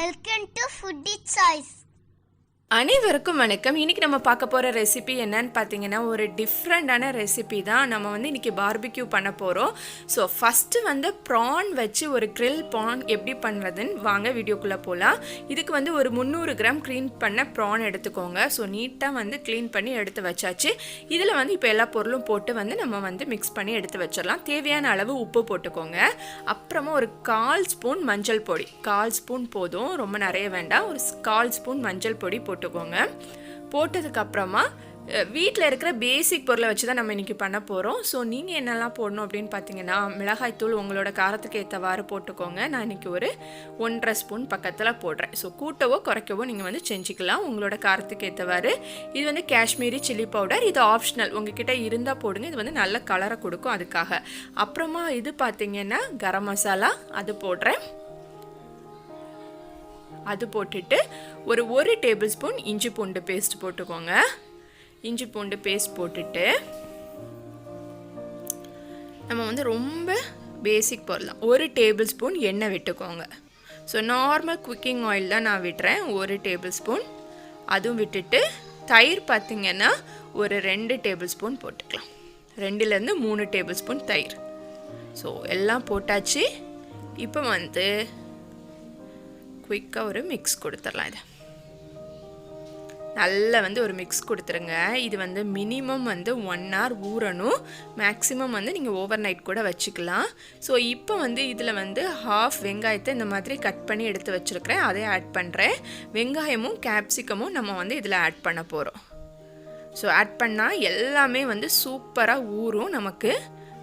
Welcome to Foodie Choice. அனைவருக்கும் வணக்கம். இன்றைக்கி நம்ம பார்க்க போகிற ரெசிபி என்னன்னு பார்த்தீங்கன்னா ஒரு டிஃப்ரெண்டான ரெசிபி தான். நம்ம இன்றைக்கி பார்பிக்யூ பண்ண போகிறோம். ஸோ ஃபஸ்ட்டு ப்ரான் வச்சு ஒரு கிரில் ப்ரான் எப்படி பண்ணுறதுன்னு வாங்க வீடியோக்குள்ளே போகலாம். இதுக்கு ஒரு 300 கிராம் க்ளீன் பண்ண ப்ரான் எடுத்துக்கோங்க. ஸோ நீட்டாக க்ளீன் பண்ணி எடுத்து வச்சாச்சு. இதில் இப்போ எல்லா பொருளும் போட்டு நம்ம மிக்ஸ் பண்ணி எடுத்து வச்சிடலாம். தேவையான அளவு உப்பு போட்டுக்கோங்க. அப்புறமா ஒரு 1/4 ஸ்பூன் மஞ்சள் பொடி, 1/4 ஸ்பூன் போதும், ரொம்ப நிறைய வேண்டாம். ஒரு 1/4 ஸ்பூன் மஞ்சள் பொடி போட்டுக்கோங்க. போட்டதுக்கப்புறமா வீட்டில் இருக்கிற பேசிக் பொருளை வச்சு தான் நம்ம இன்றைக்கி பண்ண போகிறோம். ஸோ நீங்கள் என்னெல்லாம் போடணும் அப்படின்னு பார்த்தீங்கன்னா, மிளகாய்த்தூள் உங்களோட காரத்துக்கு ஏற்றவாறு போட்டுக்கோங்க. நான் இன்றைக்கி ஒரு 1.5 ஸ்பூன் பக்கத்தில் போடுறேன். ஸோ கூட்டவோ குறைக்கவோ நீங்கள் செஞ்சுக்கலாம் உங்களோட காரத்துக்கு ஏற்றவாறு. இது காஷ்மீரி சில்லி பவுடர், இது ஆப்ஷனல், உங்ககிட்ட இருந்தால் போடுங்க. இது நல்ல கலரை கொடுக்கும் அதுக்காக. அப்புறமா இது பார்த்தீங்கன்னா கரம் மசாலா, அது போடுறேன். அது போட்டுட்டு ஒரு 1 டேபிள் ஸ்பூன் இஞ்சி பூண்டு பேஸ்ட் போட்டுக்கோங்க. இஞ்சி பூண்டு பேஸ்ட் போட்டுட்டு நம்ம ரொம்ப பேசிக் போடலாம். 1 டேபிள் ஸ்பூன் எண்ணெய் விட்டுக்கோங்க. ஸோ நார்மல் குக்கிங் ஆயில் தான் நான் விட்டுறேன், 1 டேபிள் ஸ்பூன். அதுவும் விட்டுட்டு தயிர் பார்த்திங்கன்னா ஒரு 2 டேபிள் ஸ்பூன் போட்டுக்கலாம். 2லேருந்து 3 டேபிள் ஸ்பூன் தயிர். ஸோ எல்லாம் போட்டாச்சு. இப்போ குயிக்காக ஒரு மிக்ஸ் கொடுத்துடலாம். இதை நல்லா ஒரு மிக்ஸ் கொடுத்துருங்க. இது மினிமம் 1 hour ஊறணும். மேக்ஸிமம் நீங்கள் ஓவர் நைட் கூட வச்சுக்கலாம். ஸோ இப்போ இதில் ½ வெங்காயத்தை இந்த மாதிரி கட் பண்ணி எடுத்து வச்சுருக்கிறேன், அதை ஆட் பண்ணுறேன். வெங்காயமும் கேப்சிகமும் நம்ம இதில் ஆட் பண்ண போகிறோம். ஸோ ஆட் பண்ணால் எல்லாமே சூப்பராக ஊறும். நமக்கு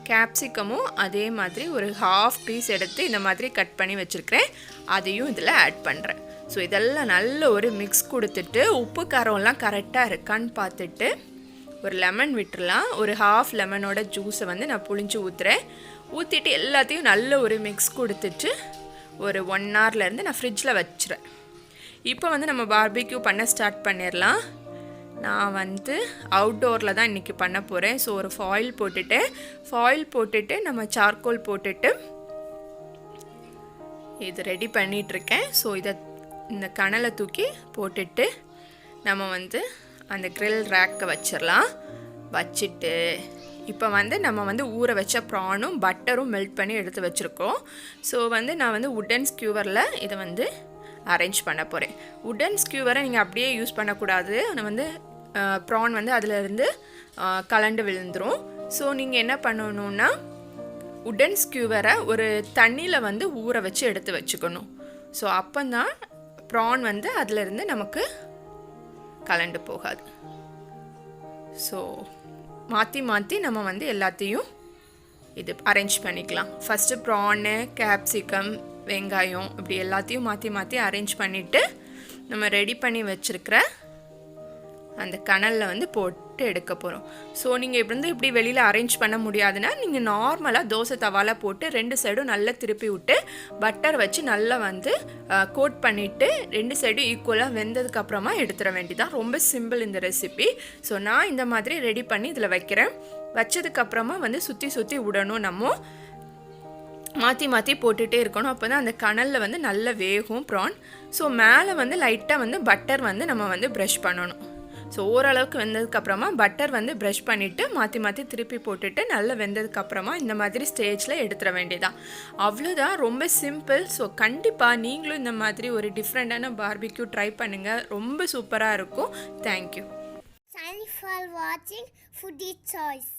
கேப்சிகமும் அதே மாதிரி ஒரு ½ பீஸ் எடுத்து இந்த மாதிரி கட் பண்ணி வச்சுருக்கிறேன், அதையும் இதில் ஆட் பண்ணுறேன். ஸோ இதெல்லாம் நல்ல ஒரு மிக்ஸ் கொடுத்துட்டு உப்பு காரம்லாம் கரெக்டாக இருக்கான்னு பார்த்துட்டு ஒரு லெமன் விட்டுடலாம். ஒரு ½ லெமனோட ஜூஸை நான் புளிஞ்சு ஊற்றுறேன். ஊற்றிட்டு எல்லாத்தையும் நல்ல ஒரு மிக்ஸ் கொடுத்துட்டு ஒரு 1 hourலேருந்து நான் ஃப்ரிட்ஜில் வச்சுறேன். இப்போ நம்ம பார்பிக்யூ பண்ண ஸ்டார்ட் பண்ணிடலாம். நான் அவுட்டோரில் தான் இன்றைக்கி பண்ண போகிறேன். ஸோ ஒரு ஃபாயில் போட்டுட்டு நம்ம சார்கோல் போட்டுட்டு இது ரெடி பண்ணிகிட்ருக்கேன். ஸோ இந்த கனலை தூக்கி போட்டுட்டு நம்ம அந்த கிரில் ரேக்கை வச்சிடலாம். வச்சுட்டு இப்போ நம்ம ஊற வச்ச ப்ரானும் பட்டரும் மெல்ட் பண்ணி எடுத்து வச்சுருக்கோம். ஸோ நான் உட்டன் ஸ்கியூவரில் இதை அரேஞ்ச் பண்ண போகிறேன். உட்டன் ஸ்கியூவரை நீங்கள் அப்படியே யூஸ் பண்ணக்கூடாது. நான் ப்ரான் அதிலிருந்து கலண்டு விழுந்துடும். ஸோ நீங்கள் என்ன பண்ணணுன்னா, உட்டன் ஸ்கியூவரை ஒரு தண்ணியில் ஊற வச்சு எடுத்து வச்சுக்கணும். ஸோ அப்போ தான் ப்ரான் அதிலிருந்து நமக்கு கலண்டு போகாது. ஸோ மாற்றி நம்ம எல்லாத்தையும் இது அரேஞ்ச் பண்ணிக்கலாம். ஃபஸ்ட்டு ப்ரானு, கேப்சிகம், வெங்காயம் இப்படி எல்லாத்தையும் மாற்றி அரேஞ்ச் பண்ணிவிட்டு நம்ம ரெடி பண்ணி வச்சுருக்கிற அந்த கனலில் போட்டு எடுக்க போகிறோம். ஸோ நீங்கள் இப்படி வெளியில் அரேஞ்ச் பண்ண முடியாதுன்னா நீங்கள் நார்மலாக தோசை தவால போட்டு 2 சைடும் நல்லா திருப்பி விட்டு பட்டர் வச்சு நல்லா கோட் பண்ணிவிட்டு 2 சைடும் ஈக்குவலாக வெந்ததுக்கப்புறமா எடுத்துட வேண்டியதான். ரொம்ப சிம்பிள் இந்த ரெசிபி. ஸோ நான் இந்த மாதிரி ரெடி பண்ணி இதில் வைக்கிறேன். வச்சதுக்கப்புறமா சுற்றி விடணும். நம்ம மாற்றி போட்டுகிட்டே இருக்கணும். அப்போ தான் அந்த கனலில் நல்லா வேகும் ப்ரான். ஸோ மேலே லைட்டாக பட்டர் நம்ம ப்ரஷ் பண்ணணும். ஸோ ஓரளவுக்கு வெந்ததுக்கப்புறமா பட்டர் ப்ரஷ் பண்ணிவிட்டு மாற்றி திருப்பி போட்டுட்டு நல்லா வெந்ததுக்கப்புறமா இந்த மாதிரி ஸ்டேஜில் எடுத்துட வேண்டியதான். அவ்வளோதான், ரொம்ப சிம்பிள். ஸோ கண்டிப்பாக நீங்களும் இந்த மாதிரி ஒரு டிஃப்ரெண்ட்டான பார்பிக்யூ ட்ரை பண்ணுங்கள், ரொம்ப சூப்பராக இருக்கும். Thank you. Thanks for watching Foodie Choice.